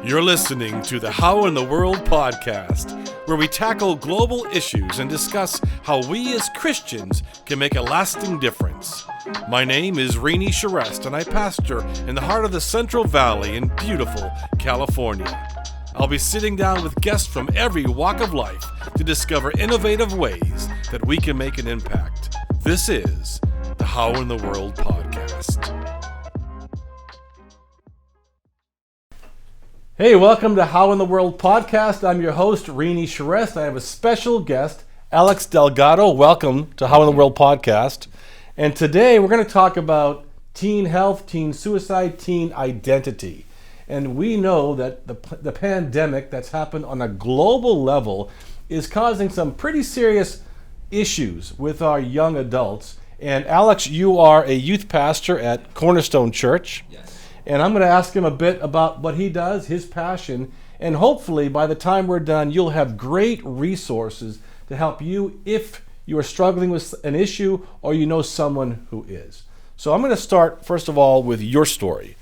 You're listening to the How in the World podcast, where we tackle global issues and discuss how we as Christians can make a lasting difference. My name is Rini Sharest, and I pastor in the heart of the Central Valley in beautiful California. I'll be sitting down with guests from every walk of life to discover innovative ways that we can make an impact. This is the How in the World podcast. Hey, welcome to How in the World podcast. I'm your host, Rini Sharest. I have a special guest, Alex Delgado. Welcome to How in the World podcast. And today we're going to talk about teen health, teen suicide, teen identity. And we know that the pandemic that's happened on a global level is causing some pretty serious issues with our young adults. And Alex, you are a youth pastor at Cornerstone Church. Yes. And I'm going to ask him a bit about what he does, his passion, and hopefully by the time we're done, you'll have great resources to help you if you are struggling with an issue or you know someone who is. So I'm going to start, first of all, with your story.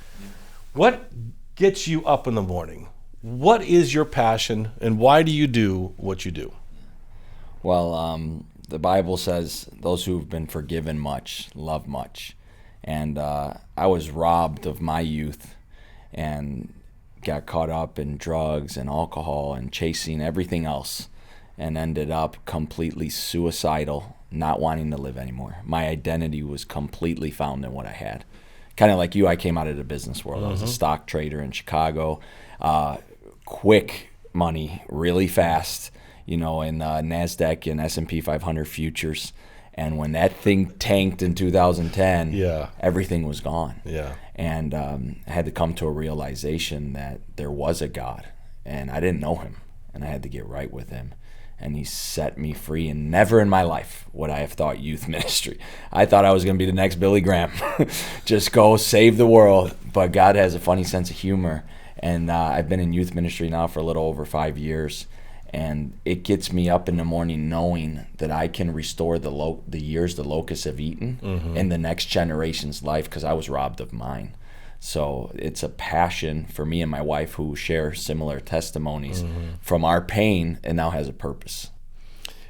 What gets you up in the morning? What is your passion, and why do you do what you do? Well, the Bible says those who've been forgiven much love much. And I was robbed of my youth and got caught up in drugs and alcohol and chasing everything else and ended up completely suicidal, not wanting to live anymore. My identity was completely found in what I had. Kind of like you, I came out of the business world. I was a stock trader in Chicago. Quick money, really fast, in NASDAQ and S&P 500 futures. And when that thing tanked in 2010, everything was gone. Yeah. And I had to come to a realization that there was a God, and I didn't know him, and I had to get right with him. And he set me free, and never in my life would I have thought youth ministry. I thought I was going to be the next Billy Graham, just go save the world. But God has a funny sense of humor, and I've been in youth ministry now for a little over 5 years. And it gets me up in the morning knowing that I can restore the years the locusts have eaten in the next generation's life, because I was robbed of mine. So it's a passion for me and my wife, who share similar testimonies from our pain, and now has a purpose.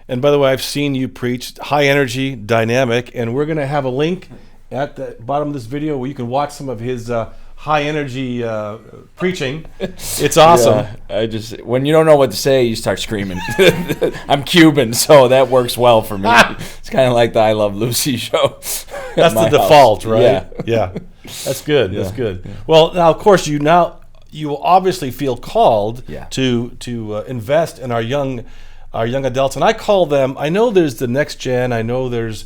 And by the way, I've seen you preach high energy, dynamic, and we're going to have a link at the bottom of this video where you can watch some of his high energy preaching. It's awesome. Yeah, when you don't know what to say, you start screaming. I'm Cuban, so that works well for me. It's kind of like the I Love Lucy show. That's the default, right? Yeah. That's good. That's good. Yeah. Well, now of course you obviously feel called to invest in our young adults, and I call them. I know there's the next gen. I know there's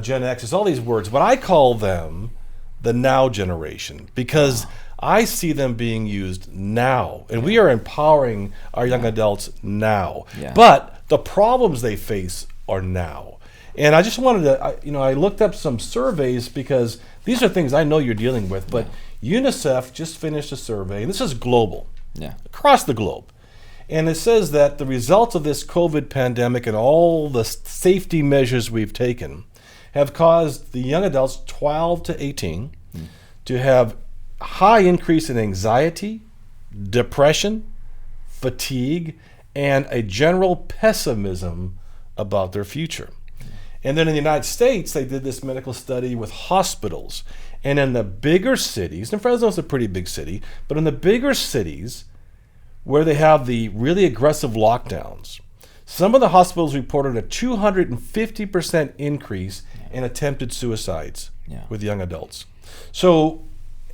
Gen X. There's all these words, but I call them the now generation, because I see them being used now, and we are empowering our young adults now. Yeah. But the problems they face are now. And I just wanted to, I looked up some surveys, because these are things I know you're dealing with, but UNICEF just finished a survey, and this is global, across the globe. And it says that the results of this COVID pandemic and all the safety measures we've taken have caused the young adults 12 to 18 to have high increase in anxiety, depression, fatigue, and a general pessimism about their future. And then in the United States, they did this medical study with hospitals. And in the bigger cities, and Fresno's a pretty big city, but in the bigger cities where they have the really aggressive lockdowns, some of the hospitals reported a 250% increase in attempted suicides with young adults. So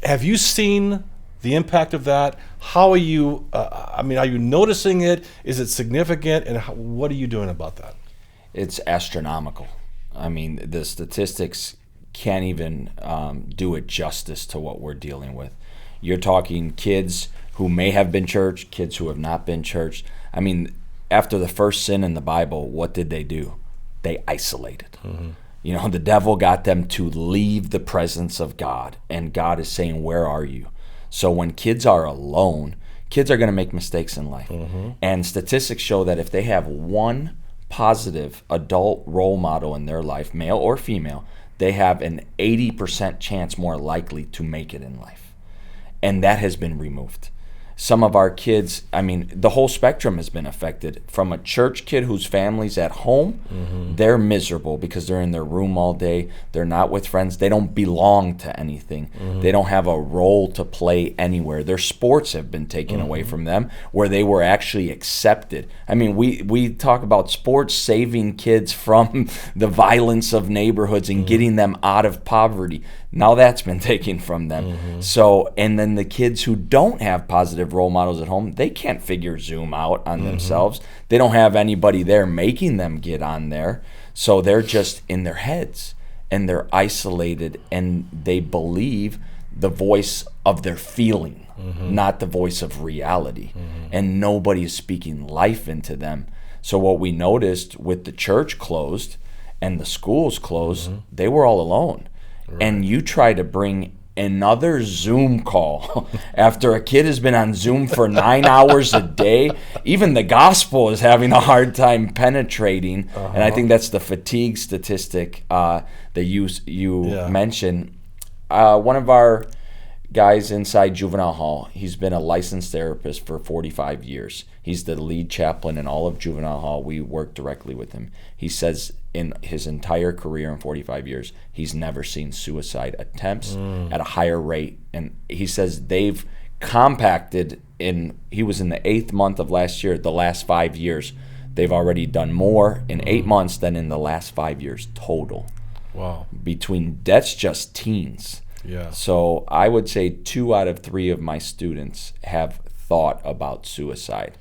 have you seen the impact of that? How are you, are you noticing it? Is it significant? And what are you doing about that? It's astronomical. The statistics can't even do it justice to what we're dealing with. You're talking kids who may have been churched, kids who have not been churched. After the first sin in the Bible, what did they do? They isolated. The devil got them to leave the presence of God, and God is saying, where are you? So when kids are alone, kids are going to make mistakes in life. And statistics show that if they have one positive adult role model in their life, male or female, they have an 80% chance more likely to make it in life. And that has been removed. some of our kids, I mean, the whole spectrum has been affected. From a church kid whose family's at home, they're miserable because they're in their room all day. They're not with friends. They don't belong to anything. They don't have a role to play anywhere. Their sports have been taken away from them where they were actually accepted. I mean, we talk about sports saving kids from the violence of neighborhoods and getting them out of poverty. Now that's been taken from them. So, and then the kids who don't have positive role models at home, they can't figure Zoom out on themselves. They don't have anybody there making them get on there. So they're just in their heads and they're isolated and they believe the voice of their feeling, not the voice of reality. And nobody is speaking life into them. So what we noticed with the church closed and the schools closed, they were all alone. Right. And you try to bring another Zoom call after a kid has been on Zoom for 9 hours a day. Even the gospel is having a hard time penetrating. And I think that's the fatigue statistic that you mentioned. One of our guys inside juvenile hall, he's been a licensed therapist for 45 years. He's the lead chaplain in all of juvenile hall. We work directly with him. He says in his entire career in 45 years, he's never seen suicide attempts at a higher rate. And he says they've compacted he was in the 8th month of last year, the last 5 years. They've already done more in 8 months than in the last 5 years total. Wow. That's just teens. Yeah. So I would say 2 out of 3 of my students have thought about suicide.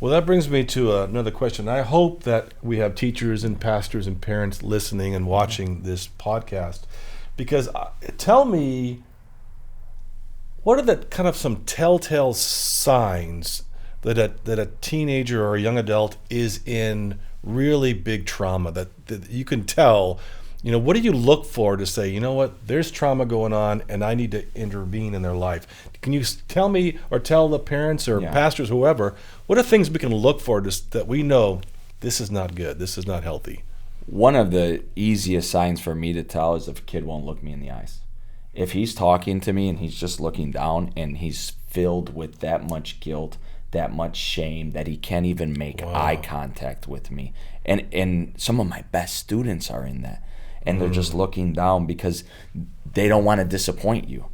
Well, that brings me to another question. I hope that we have teachers and pastors and parents listening and watching this podcast, because tell me, what are the kind of some telltale signs that a teenager or a young adult is in really big trauma that you can tell? You know, what do you look for to say, you know what, there's trauma going on and I need to intervene in their life? Can you tell me or tell the parents or pastors, whoever, what are things we can look for that we know this is not good, this is not healthy? One of the easiest signs for me to tell is if a kid won't look me in the eyes. If he's talking to me and he's just looking down and he's filled with that much guilt, that much shame, that he can't even make eye contact with me. And some of my best students are in that. And they're just looking down because they don't want to disappoint you.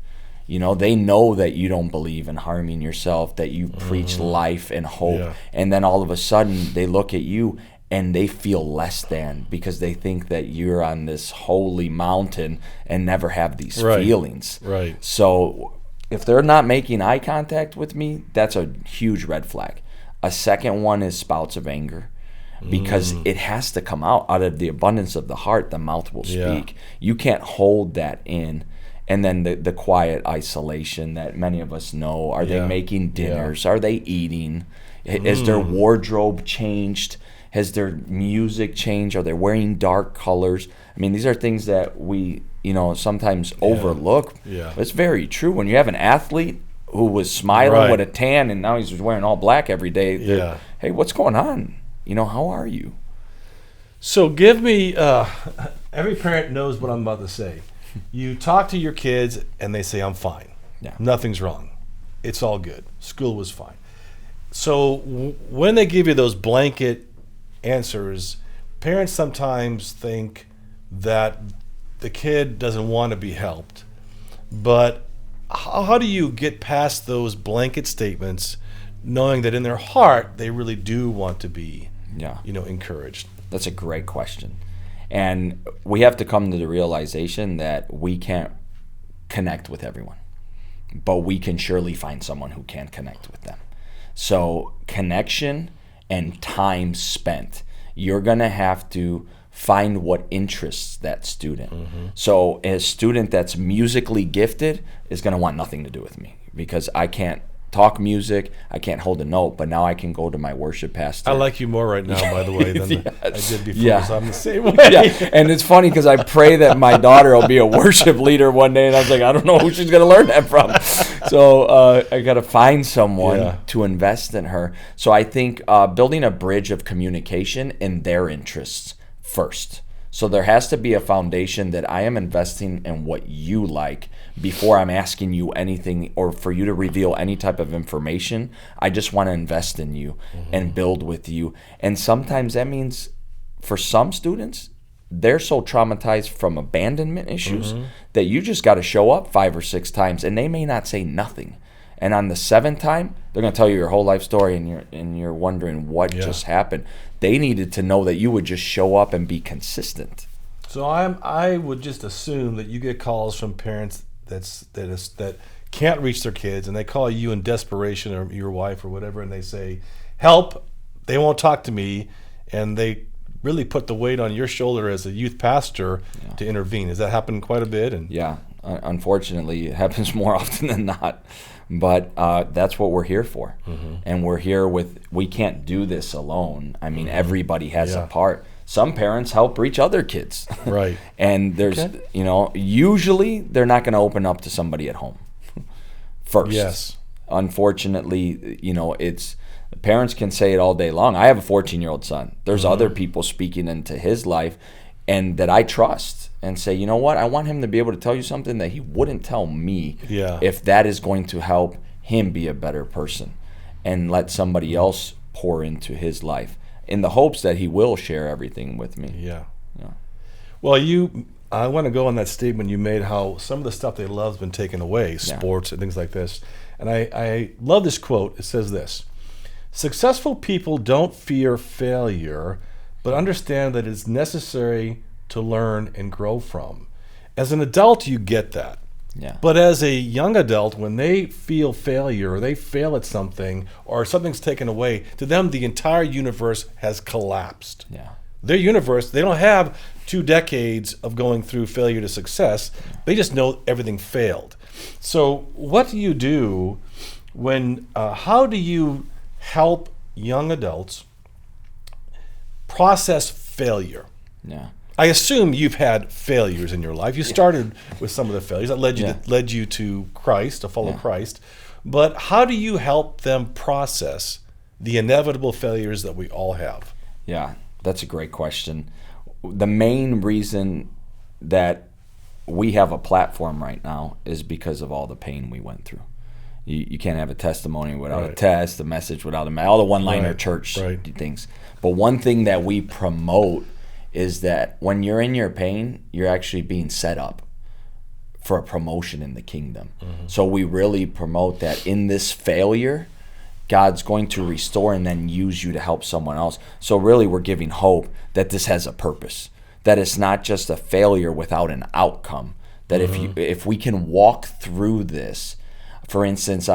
You know, they know that you don't believe in harming yourself, that you preach life and hope. Yeah. And then all of a sudden they look at you and they feel less than because they think that you're on this holy mountain and never have these feelings. Right. So if they're not making eye contact with me, that's a huge red flag. A second one is spouts of anger. Because it has to come out of the abundance of the heart, the mouth will speak. You can't hold that in. And then the quiet isolation that many of us know. Are they making dinners? Are they eating? Has their wardrobe changed? Has their music changed? Are they wearing dark colors? I mean, these are things that we, sometimes overlook. Yeah. But it's very true. When you have an athlete who was smiling with a tan and now he's wearing all black every day, hey, what's going on? How are you? So give me, every parent knows what I'm about to say. You talk to your kids and they say, I'm fine. Yeah. Nothing's wrong. It's all good. School was fine. So when they give you those blanket answers, parents sometimes think that the kid doesn't want to be helped. But how do you get past those blanket statements knowing that in their heart they really do want to be encouraged? That's a great question. And we have to come to the realization that we can't connect with everyone, but we can surely find someone who can connect with them. So connection and time spent, you're going to have to find what interests that student. So a student that's musically gifted is going to want nothing to do with me because I can't talk music, I can't hold a note, but now I can go to my worship pastor. I like you more right now, by the way, than I did before, so I'm the same way. And it's funny because I pray that my daughter will be a worship leader one day, and I was like, I don't know who she's going to learn that from. So I got to find someone to invest in her. So I think building a bridge of communication in their interests first. So there has to be a foundation that I am investing in what you like before I'm asking you anything or for you to reveal any type of information. I just want to invest in you and build with you. And sometimes that means for some students, they're so traumatized from abandonment issues that you just got to show up 5 or 6 times and they may not say nothing. And on the 7th time, they're going to tell you your whole life story, and you're wondering what just happened. They needed to know that you would just show up and be consistent. So I would just assume that you get calls from parents that can't reach their kids, and they call you in desperation, or your wife or whatever, and they say, "Help!" They won't talk to me, and they really put the weight on your shoulder as a youth pastor to intervene. Has that happened quite a bit? And yeah, unfortunately, it happens more often than not. But that's what we're here for. And we're here we can't do this alone. I mean, everybody has a part. Some parents help reach other kids. Right. And there's, usually they're not going to open up to somebody at home first. Yes. Unfortunately, parents can say it all day long. I have a 14-year-old son. There's other people speaking into his life and that I trust. And say, you know what, I want him to be able to tell you something that he wouldn't tell me if that is going to help him be a better person, and let somebody else pour into his life in the hopes that he will share everything with me. Yeah. Well, I want to go on that statement you made, how some of the stuff they love has been taken away, sports and things like this. And I love this quote. It says this: "Successful people don't fear failure, but understand that it's necessary to learn and grow from." As an adult, you get that. Yeah. But as a young adult, when they feel failure or they fail at something or something's taken away, to them the entire universe has collapsed. Yeah. Their universe, they don't have 2 decades of going through failure to success. They just know everything failed. So what do you do when, how do you help young adults process failure? Yeah. I assume you've had failures in your life. You started with some of the failures that led you to Christ, to follow Christ. But how do you help them process the inevitable failures that we all have? Yeah, that's a great question. The main reason that we have a platform right now is because of all the pain we went through. You can't have a testimony without a test, a message without all the one-liner church things. But one thing that we promote is that when you're in your pain, you're actually being set up for a promotion in the kingdom. So we really promote that in this failure, God's going to restore and then use you to help someone else. So really we're giving hope that this has a purpose, that it's not just a failure without an outcome, that if we can walk through this, for instance,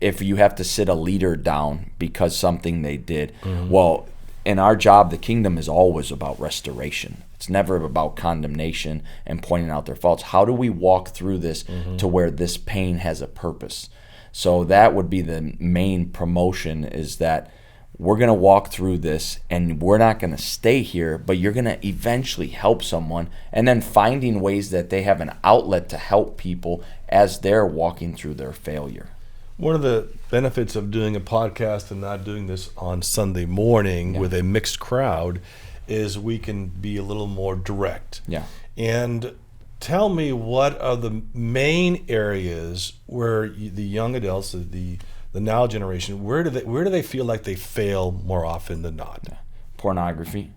if you have to sit a leader down because something they did, well, in our job, the kingdom is always about restoration. It's never about condemnation and pointing out their faults. How do we walk through this to where this pain has a purpose? So that would be the main promotion, is that we're going to walk through this and we're not going to stay here, but you're going to eventually help someone, and then finding ways that they have an outlet to help people as they're walking through their failure. One of the benefits of doing a podcast and not doing this on Sunday morning with a mixed crowd is we can be a little more direct. Yeah. And tell me, what are the main areas where the young adults, the now generation, where do they feel like they fail more often than not? Pornography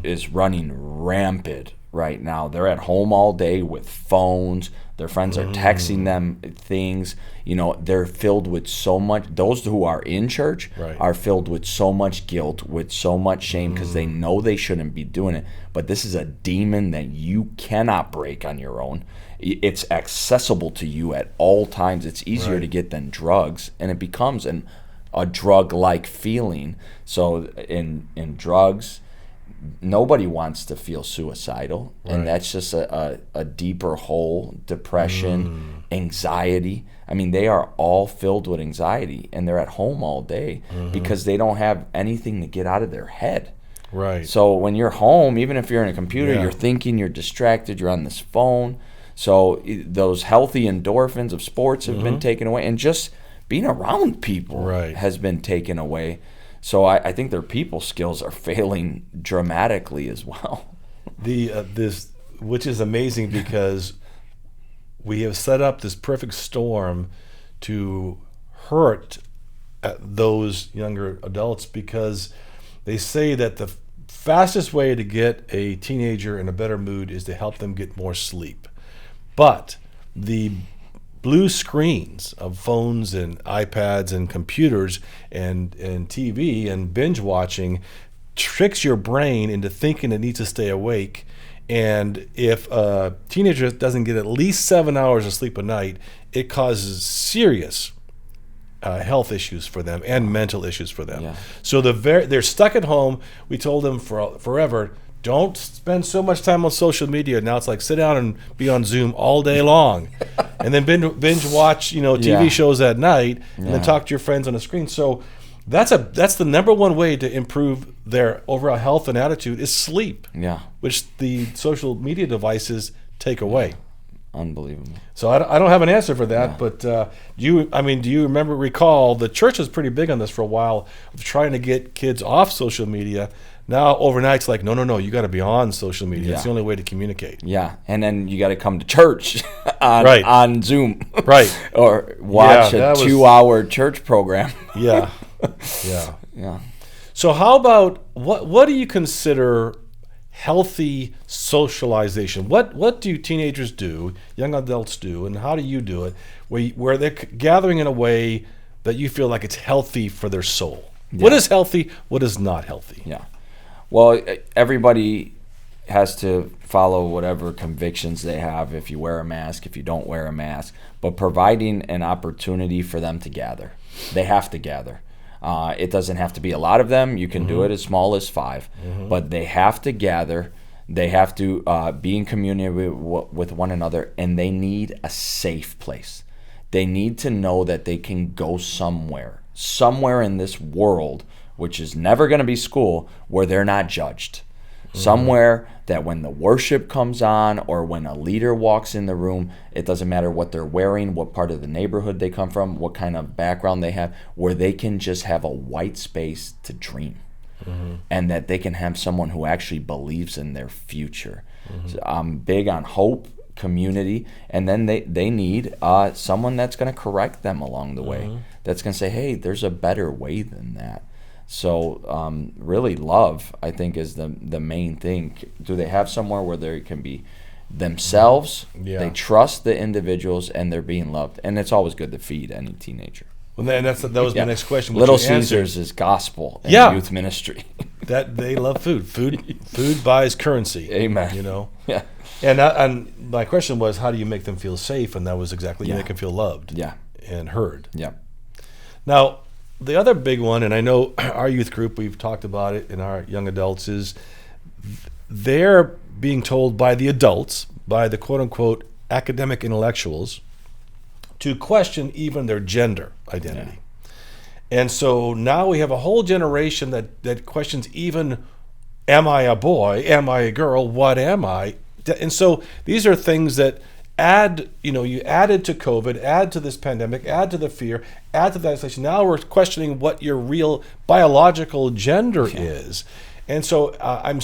is running rampant right now. They're at home all day with phones. Their friends are texting them things. They're filled with so much. Those who are in church are filled with so much guilt, with so much shame, because they know they shouldn't be doing it. But this is a demon that you cannot break on your own. It's accessible to you at all times. It's easier to get than drugs, and it becomes a drug-like feeling. So in drugs, nobody wants to feel suicidal, and that's just a deeper hole. Depression, anxiety. I mean, they are all filled with anxiety, and they're at home all day because they don't have anything to get out of their head. Right. So when you're home, even if you're in a computer, you're thinking, you're distracted, you're on this phone. So those healthy endorphins of sports have been taken away, and just being around people has been taken away. So I think their people skills are failing dramatically as well. Which is amazing because we have set up this perfect storm to hurt those younger adults, because they say that the fastest way to get a teenager in a better mood is to help them get more sleep. But the blue screens of phones and iPads and computers and TV and binge watching tricks your brain into thinking it needs to stay awake. And if a teenager doesn't get at least 7 hours of sleep a night, it causes serious health issues for them and mental issues for them. Yeah. So they're stuck at home. We told them forever, don't spend so much time on social media. Now it's like sit down and be on Zoom all day long, and then binge watch TV shows at night, and then talk to your friends on a screen. So that's the number one way to improve their overall health and attitude is sleep. Yeah. Which the social media devices take away. Unbelievable. So I don't have an answer for that, but do you recall the church was pretty big on this for a while, of trying to get kids off social media. Now overnight it's like, no, you got to be on social media. Yeah. It's the only way to communicate. Yeah, and then you got to come to church on Zoom. Right. Or watch a 2-hour church program. Yeah. Yeah. So how about, what do you consider healthy socialization? What do teenagers do, young adults do, and how do you do it, where they're gathering in a way that you feel like it's healthy for their soul? Yeah. What is healthy? What is not healthy? Yeah. Well, everybody has to follow whatever convictions they have, if you wear a mask, if you don't wear a mask, but providing an opportunity for them to gather. They have to gather. It doesn't have to be a lot of them. You can do it as small as 5, but they have to gather. They have to be in community with one another, and they need a safe place. They need to know that they can go somewhere in this world, which is never going to be school, where they're not judged. Somewhere that when the worship comes on or when a leader walks in the room, it doesn't matter what they're wearing, what part of the neighborhood they come from, what kind of background they have, where they can just have a white space to dream. And that they can have someone who actually believes in their future. So I'm big on hope, community, and then they need someone that's going to correct them along the way, that's going to say, hey, there's a better way than that. So really love, I think, is the main thing. Do they have somewhere where they can be themselves, they trust the individuals, and they're being loved? And it's always good to feed any teenager. Well, then that was my next question. Little Caesars is gospel in youth ministry. That they love food. Food buys currency. Amen. Yeah. And my question was, how do you make them feel safe? And that was exactly, you make them feel loved. And heard. Yeah. Now, the other big one, and I know our youth group, we've talked about it in our young adults, is they're being told by the adults, by the quote-unquote academic intellectuals, to question even their gender identity. And so now we have a whole generation that questions even, am I a boy? Am I a girl? What am I? And so these are things that you added to COVID, add to this pandemic, add to the fear, add to that isolation. Now we're questioning what your real biological gender is. And so I'm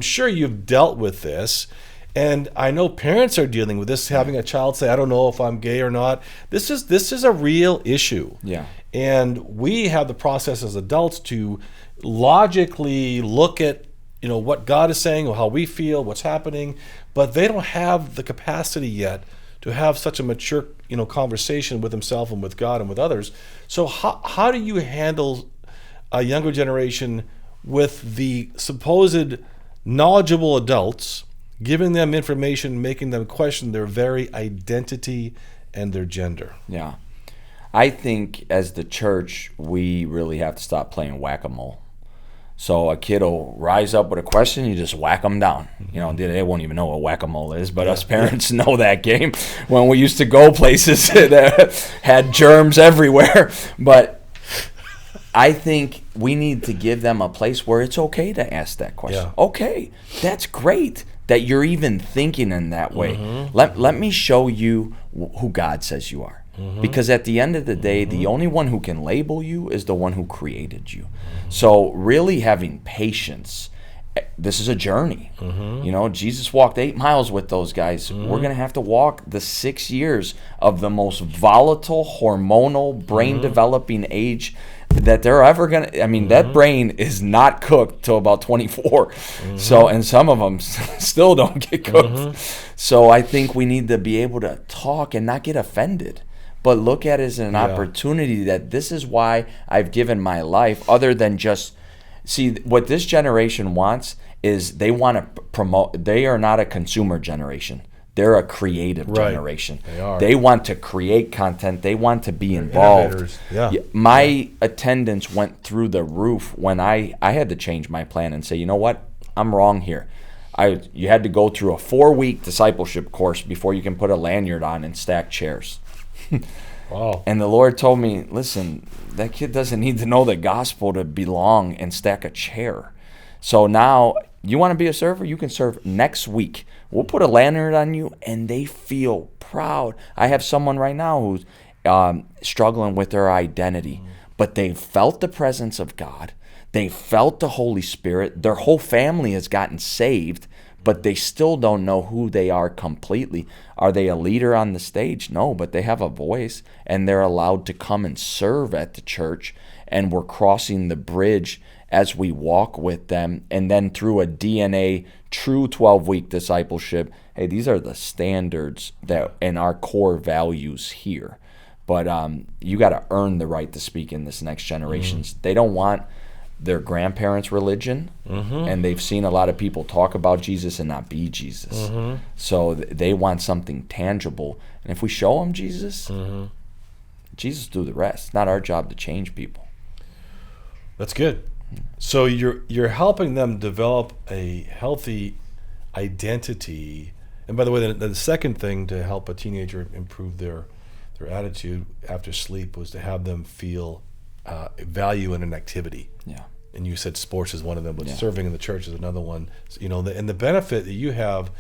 sure you've dealt with this. And I know parents are dealing with this, having a child say, I don't know if I'm gay or not. This is a real issue. Yeah. And we have the process as adults to logically look at what God is saying, or how we feel, what's happening, but they don't have the capacity yet to have such a mature conversation with themselves and with God and with others. So how do you handle a younger generation with the supposed knowledgeable adults, giving them information, making them question their very identity and their gender? Yeah. I think as the church, we really have to stop playing whack-a-mole. So a kid will rise up with a question, you just whack them down. They won't even know what whack-a-mole is, but us parents know that game when we used to go places that had germs everywhere. But I think we need to give them a place where it's okay to ask that question. Yeah. Okay, that's great that you're even thinking in that way. Let me show you who God says you are. Because at the end of the day, the only one who can label you is the one who created you. So really having patience. This is a journey. You know, Jesus walked 8 miles with those guys. We're going to have to walk the 6 years of the most volatile, hormonal, brain-developing age that they're ever going to. I mean, that brain is not cooked till about 24. So, and some of them still don't get cooked. So I think we need to be able to talk and not get offended, but look at it as an opportunity that this is why I've given my life, other than just. See, what this generation wants is they want to promote. They are not a consumer generation. They're a creative generation. They are. They want to create content. They want to be involved. My attendance went through the roof when I had to change my plan and say, you know what? I'm wrong here. You had to go through a 4-week discipleship course before you can put a lanyard on and stack chairs. Wow. And the Lord told me, listen, that kid doesn't need to know the gospel to belong and stack a chair. So now, you want to be a server? You can serve next week. We'll put a lanyard on you, and they feel proud. I have someone right now who's struggling with their identity, but they felt the presence of God. They felt the Holy Spirit. Their whole family has gotten saved, but they still don't know who they are completely. Are they a leader on the stage? No, but they have a voice, and they're allowed to come and serve at the church, and we're crossing the bridge as we walk with them. And then through a DNA, true 12-week discipleship, hey, these are the standards that and our core values here. But you got to earn the right to speak in this next generations. They don't want their grandparents' religion, and they've seen a lot of people talk about Jesus and not be Jesus. So they want something tangible. And if we show them Jesus, Jesus do the rest. It's not our job to change people. That's good. So you're helping them develop a healthy identity. And by the way, the second thing to help a teenager improve their attitude after sleep was to have them feel value in an activity. Yeah. And you said sports is one of them, but serving in the church is another one. You know, and the benefit that you have,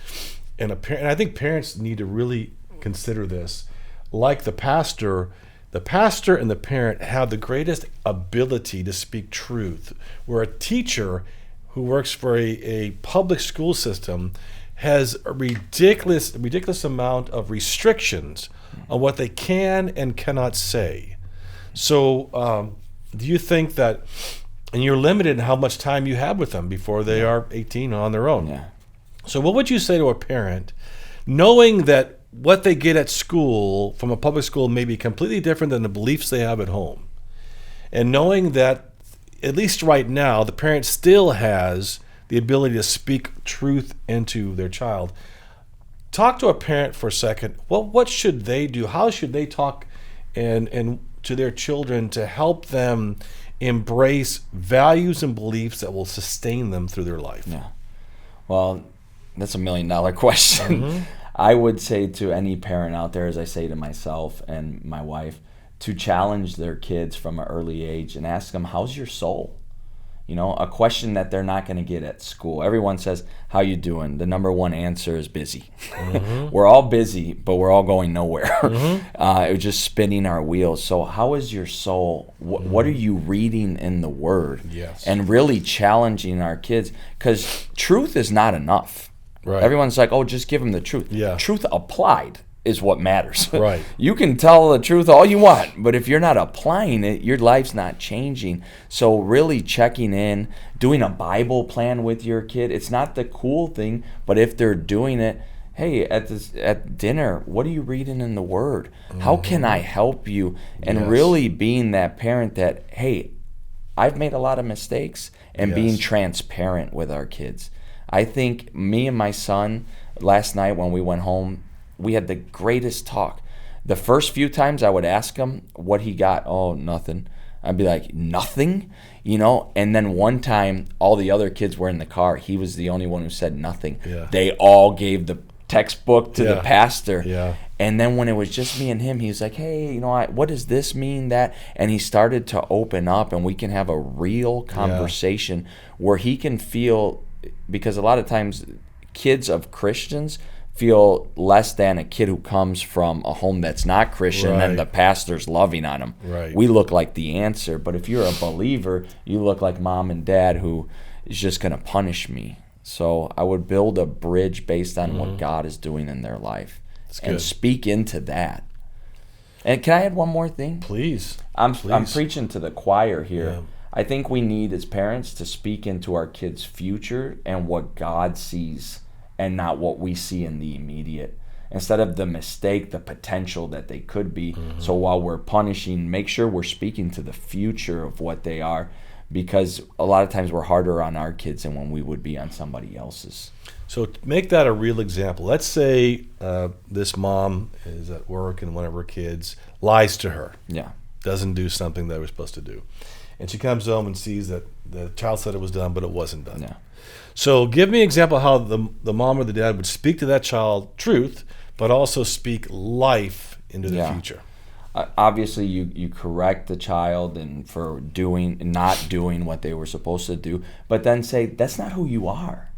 and I think parents need to really consider this. Like the pastor and the parent have the greatest ability to speak truth, where a teacher who works for a public school system has a ridiculous amount of restrictions on what they can and cannot say. So do you think that, and you're limited in how much time you have with them before they are 18 on their own. Yeah. So what would you say to a parent, knowing that what they get at school from a public school may be completely different than the beliefs they have at home, and knowing that, at least right now, the parent still has the ability to speak truth into their child? Talk to a parent for a second. Well, what should they do? How should they talk and to their children to help them embrace values and beliefs that will sustain them through their life? Yeah. Well, that's $1 million question. I would say to any parent out there, as I say to myself and my wife, to challenge their kids from an early age and ask them, how's your soul? You know, a question that they're not going to get at school. Everyone says, how you doing? The number one answer is busy. We're all busy, but we're all going nowhere. We're just spinning our wheels. So how is your soul? What are you reading in the Word? Yes. And really challenging our kids, because truth is not enough. Right. Everyone's like, oh, just give them the truth. Yeah. Truth applied is what matters. Right. You can tell the truth all you want, but if you're not applying it, your life's not changing. So really checking in, doing a Bible plan with your kid. It's not the cool thing, but if they're doing it, hey, at dinner, what are you reading in the Word? How can I help you? And really being that parent that, hey, I've made a lot of mistakes, and being transparent with our kids. I think me and my son, last night when we went home, we had the greatest talk. The first few times I would ask him what he got. Oh, nothing. I'd be like, nothing? You know? And then one time, all the other kids were in the car. He was the only one who said nothing. Yeah. They all gave the textbook to the pastor. Yeah. And then when it was just me and him, he was like, hey, you know, what does this mean, that? And he started to open up, and we can have a real conversation where he can feel, because a lot of times kids of Christians feel less than a kid who comes from a home that's not Christian and the pastor's loving on him. Right. We look like the answer, but if you're a believer, you look like mom and dad who is just going to punish me. So I would build a bridge based on what God is doing in their life and speak into that. And can I add one more thing? Please. I'm preaching to the choir here. Yeah. I think we need, as parents, to speak into our kids' future and what God sees and not what we see in the immediate. Instead of the mistake, the potential that they could be. So while we're punishing, make sure we're speaking to the future of what they are, because a lot of times we're harder on our kids than when we would be on somebody else's. So make that a real example. Let's say this mom is at work and one of her kids lies to her. Yeah. Doesn't do something that they were supposed to do. And she comes home and sees that the child said it was done, but it wasn't done. Yeah. So give me an example how the mom or the dad would speak to that child truth, but also speak life into the future. Obviously, you correct the child and for not doing what they were supposed to do, but then say, that's not who you are.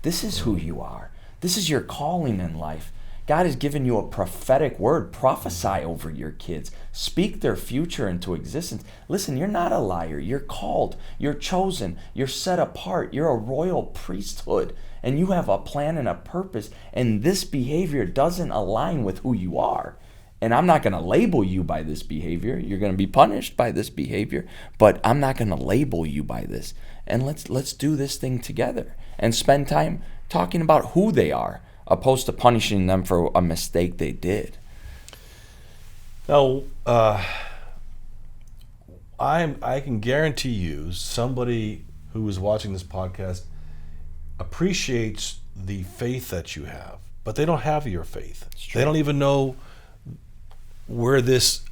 This is who you are. This is your calling in life. God has given you a prophetic word. Prophesy over your kids. Speak their future into existence. Listen, you're not a liar. You're called. You're chosen. You're set apart. You're a royal priesthood. And you have a plan and a purpose. And this behavior doesn't align with who you are. And I'm not going to label you by this behavior. You're going to be punished by this behavior. But I'm not going to label you by this. And let's do this thing together. And spend time talking about who they are, opposed to punishing them for a mistake they did. Now, I can guarantee you somebody who is watching this podcast appreciates the faith that you have, but they don't have your faith. They don't even know where this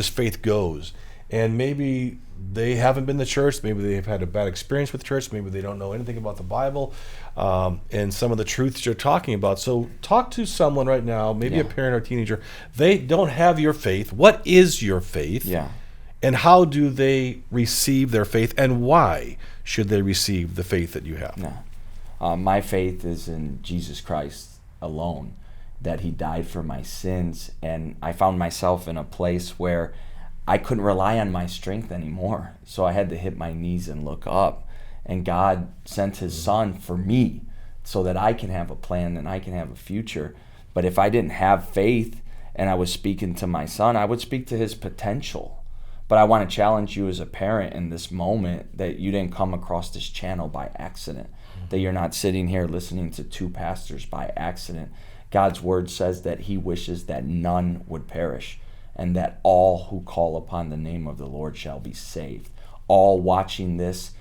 faith goes. And maybe they haven't been to church. Maybe they've had a bad experience with church. Maybe they don't know anything about the Bible and some of the truths you're talking about. So talk to someone right now, maybe a parent or a teenager. They don't have your faith. What is your faith? Yeah. And how do they receive their faith? And why should they receive the faith that you have? Yeah. My faith is in Jesus Christ alone, that he died for my sins. And I found myself in a place where I couldn't rely on my strength anymore. So I had to hit my knees and look up. And God sent his son for me so that I can have a plan and I can have a future. But if I didn't have faith and I was speaking to my son, I would speak to his potential. But I want to challenge you as a parent in this moment that you didn't come across this channel by accident, that you're not sitting here listening to two pastors by accident. God's word says that he wishes that none would perish, and that all who call upon the name of the Lord shall be saved. All watching this,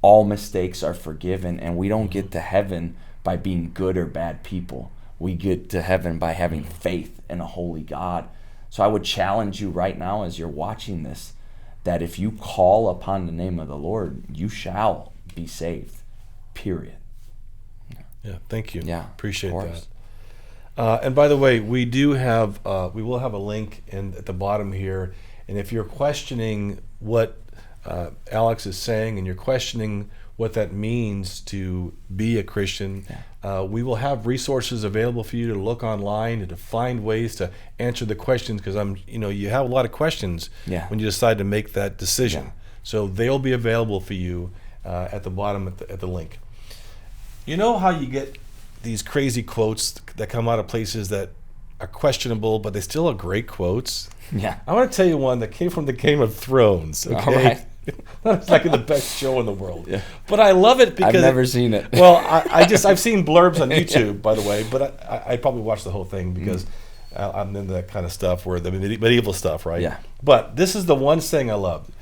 all mistakes are forgiven, and we don't get to heaven by being good or bad people. We get to heaven by having faith in a holy God. So I would challenge you right now as you're watching this, that if you call upon the name of the Lord, you shall be saved, period. Yeah, thank you. Yeah, appreciate that. And by the way, we will have a link at the bottom here. And if you're questioning what Alex is saying and you're questioning what that means to be a Christian, we will have resources available for you to look online and to find ways to answer the questions, because you have a lot of questions when you decide to make that decision. Yeah. So they'll be available for you at the bottom at the link. You know how you get these crazy quotes that come out of places that are questionable, but they still are great quotes? Yeah. I want to tell you one that came from the Game of Thrones. Okay? All right. That's like the best show in the world. Yeah. But I love it because I've never seen it. Well, I've seen blurbs on YouTube, by the way, but I probably watched the whole thing because I'm into that kind of stuff, where the medieval stuff, right? Yeah. But this is the one thing I loved.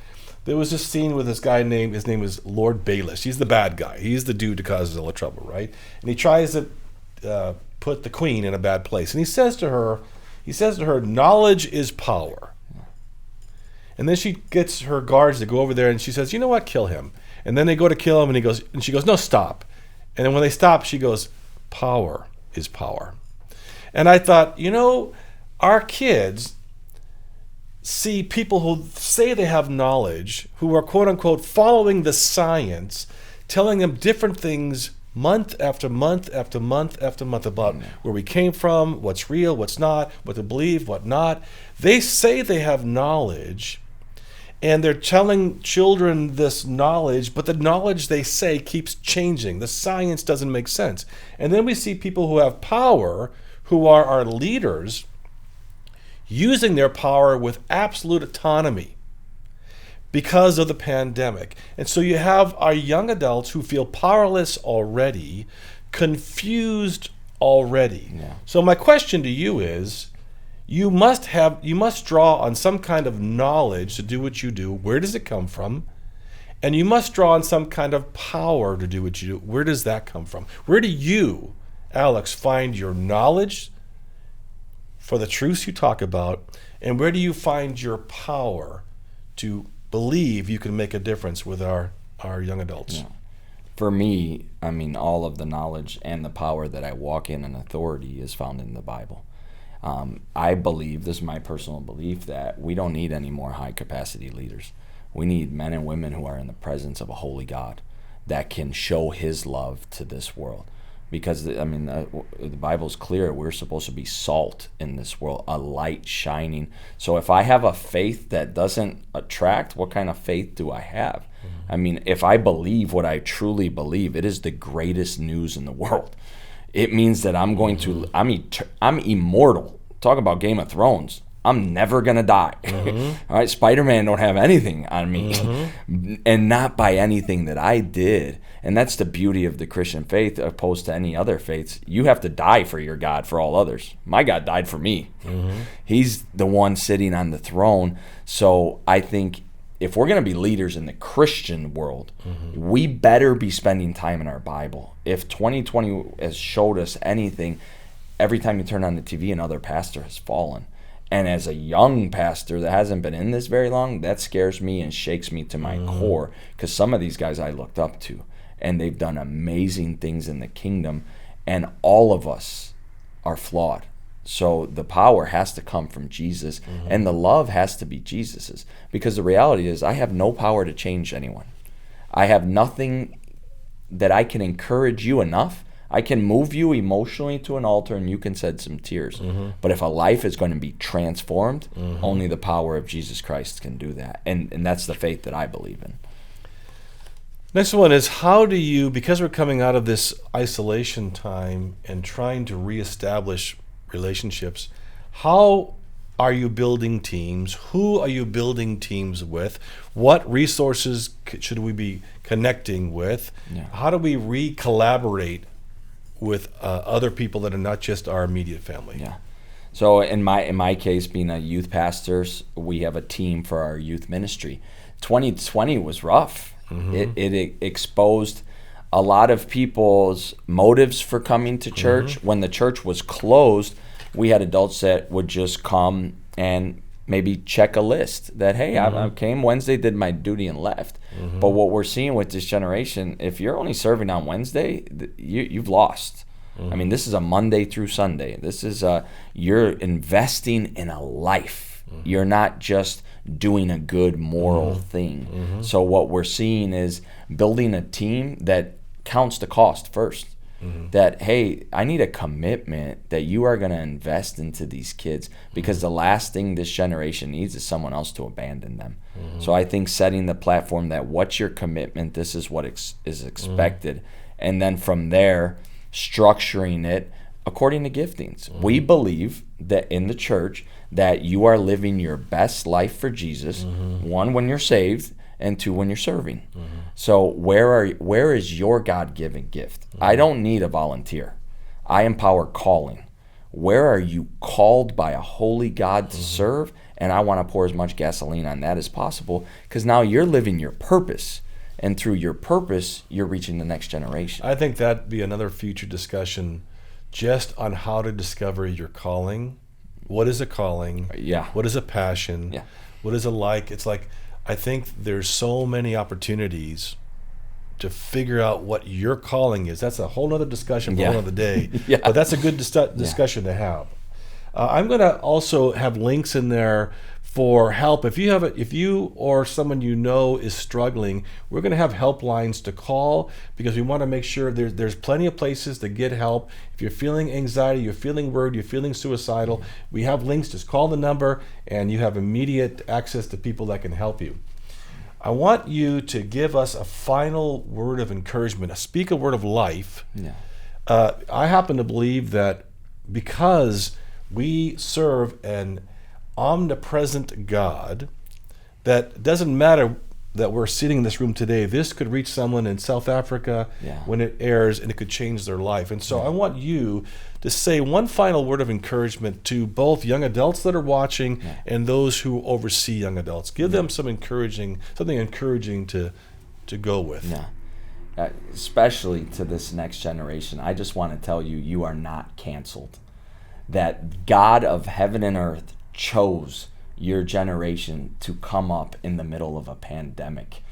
There was this scene with this guy his name is Lord Baelish. He's the bad guy. He's the dude who causes all the trouble, right? And he tries to put the queen in a bad place. And he says to her, knowledge is power. And then she gets her guards to go over there and she says, you know what, kill him. And then they go to kill him and she goes, no, stop. And then when they stop, she goes, power is power. And I thought, our kids see people who say they have knowledge, who are quote unquote following the science, telling them different things month after month after month after month about where we came from, what's real, what's not, what to believe, what not. They say they have knowledge, and they're telling children this knowledge, but the knowledge they say keeps changing. The science doesn't make sense. And then we see people who have power, who are our leaders, using their power with absolute autonomy because of the pandemic. And so you have our young adults who feel powerless already, confused already. Yeah. So my question to you is, you must draw on some kind of knowledge to do what you do. Where does it come from? And you must draw on some kind of power to do what you do. Where does that come from? Where do you, Alex, find your knowledge for the truths you talk about, and where do you find your power to believe you can make a difference with our young adults? Yeah. For me, I mean, all of the knowledge and the power that I walk in and authority is found in the Bible. I believe, this is my personal belief, that we don't need any more high-capacity leaders. We need men and women who are in the presence of a holy God that can show his love to this world. Because, I mean, the Bible's clear. We're supposed to be salt in this world, a light shining. So if I have a faith that doesn't attract, what kind of faith do I have? Mm-hmm. I mean, if I believe what I truly believe, it is the greatest news in the world. It means that I'm going to, I'm immortal. Talk about Game of Thrones. I'm never going to die. Mm-hmm. All right, Spider-Man don't have anything on me, and not by anything that I did. And that's the beauty of the Christian faith opposed to any other faiths. You have to die for your God for all others. My God died for me. Mm-hmm. He's the one sitting on the throne. So I think if we're going to be leaders in the Christian world, we better be spending time in our Bible. If 2020 has showed us anything, every time you turn on the TV, another pastor has fallen. And as a young pastor that hasn't been in this very long, that scares me and shakes me to my core, because some of these guys I looked up to, and they've done amazing things in the kingdom, and all of us are flawed. So the power has to come from Jesus, and the love has to be Jesus's, because the reality is I have no power to change anyone. I have nothing that I can encourage you enough. I can move you emotionally to an altar and you can shed some tears. But if a life is going to be transformed, only the power of Jesus Christ can do that. And that's the faith that I believe in. Next one is, how do you, because we're coming out of this isolation time and trying to reestablish relationships, how are you building teams? Who are you building teams with? What resources should we be connecting with? Yeah. How do we re-collaborate with other people that are not just our immediate family? Yeah. So in my case, being a youth pastor, we have a team for our youth ministry. 2020 was rough. It exposed a lot of people's motives for coming to church. When the church was closed, we had adults that would just come and maybe check a list that, hey, I came Wednesday, did my duty, and left. But what we're seeing with this generation, if you're only serving on Wednesday, you've lost. I mean, this is a Monday through Sunday. This is you're investing in a life. You're not just doing a good moral thing. So what we're seeing is building a team that counts the cost first. That, hey, I need a commitment that you are going to invest into these kids, because the last thing this generation needs is someone else to abandon them. So I think setting the platform that, what's your commitment, this is what is expected, and then from there structuring it according to giftings. We believe that in the church that you are living your best life for Jesus, one, when you're saved, and two, when you're serving. So where is your God-given gift? I don't need a volunteer. I empower calling. Where are you called by a holy God to serve? And I want to pour as much gasoline on that as possible, because now you're living your purpose. And through your purpose, you're reaching the next generation. I think that'd be another future discussion, just on how to discover your calling. What is a calling? Yeah. What is a passion? Yeah. What is a like? It's like, I think there's so many opportunities to figure out what your calling is. That's a whole other discussion for another day. But that's a good discussion to have. I'm going to also have links in there for help. If you or someone you know is struggling, we're going to have helplines to call, because we want to make sure there's plenty of places to get help. If you're feeling anxiety, you're feeling worried, you're feeling suicidal, we have links. Just call the number and you have immediate access to people that can help you. I want you to give us a final word of encouragement, speak a word of life. Yeah. I happen to believe that because we serve an omnipresent God, that doesn't matter that we're sitting in this room today. This could reach someone in South Africa when it airs, and it could change their life. And so I want you to say one final word of encouragement to both young adults that are watching and those who oversee young adults. Give them something encouraging to go with. Yeah. Especially to this next generation, I just want to tell you, you are not canceled. That God of heaven and earth chose your generation to come up in the middle of a pandemic.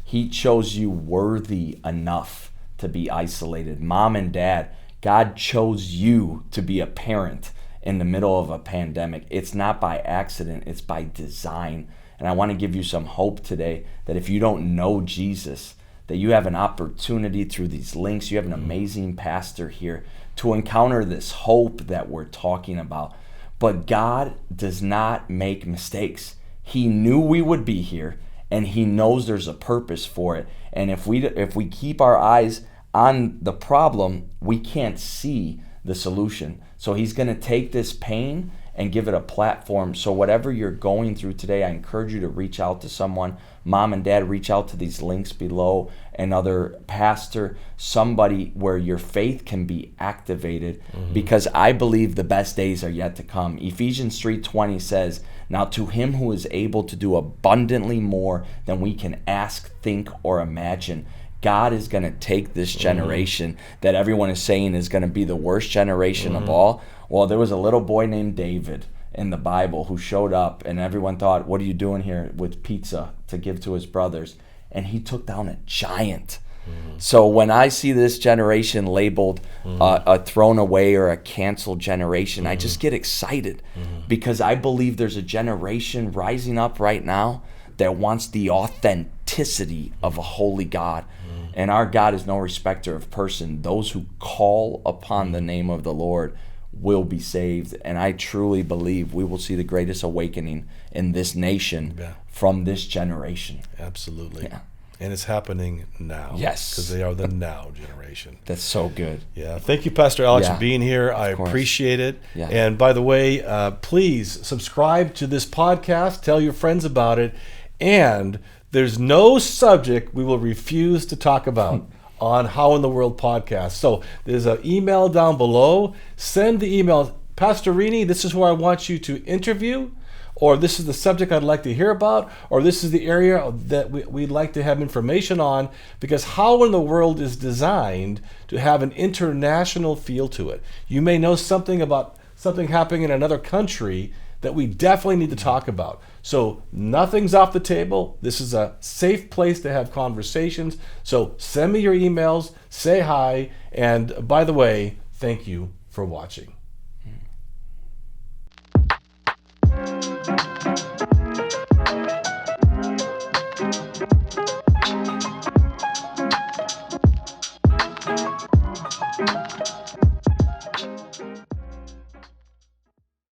He chose you worthy enough to be isolated. Mom and dad, God chose you to be a parent in the middle of a pandemic. It's not by accident, it's by design. And I want to give you some hope today that if you don't know Jesus, that you have an opportunity through these links. You have an amazing pastor here to encounter this hope that we're talking about. But God does not make mistakes. He knew we would be here, and he knows there's a purpose for it. And if we keep our eyes on the problem, we can't see the solution. So he's going to take this pain and give it a platform. So whatever you're going through today, I encourage you to reach out to someone. Mom and dad, reach out to these links below. Another pastor, somebody where your faith can be activated, because I believe the best days are yet to come. Ephesians 3:20 says, "Now to him who is able to do abundantly more than we can ask, think, or imagine." God is going to take this generation that everyone is saying is going to be the worst generation of all. Well, there was a little boy named David in the Bible who showed up, and everyone thought, what are you doing here with pizza to give to his brothers? And he took down a giant. So when I see this generation labeled a thrown away or a canceled generation, I just get excited, because I believe there's a generation rising up right now that wants the authenticity of a holy God. And our God is no respecter of person. Those who call upon the name of the Lord will be saved. And I truly believe we will see the greatest awakening in this nation from this generation. Absolutely. Yeah. And it's happening now. Yes. Because they are the now generation. That's so good. Yeah. Thank you, Pastor Alex, for being here. I appreciate it. Yeah. And by the way, please subscribe to this podcast. Tell your friends about it. And there's no subject we will refuse to talk about on How in the World podcast. So there's an email down below. Send the email, Pastor Rini, this is who I want you to interview, or this is the subject I'd like to hear about, or this is the area that we'd like to have information on, because How in the World is designed to have an international feel to it. You may know something about something happening in another country that we definitely need to talk about. So nothing's off the table. This is a safe place to have conversations. So send me your emails, say hi, and by the way, thank you for watching.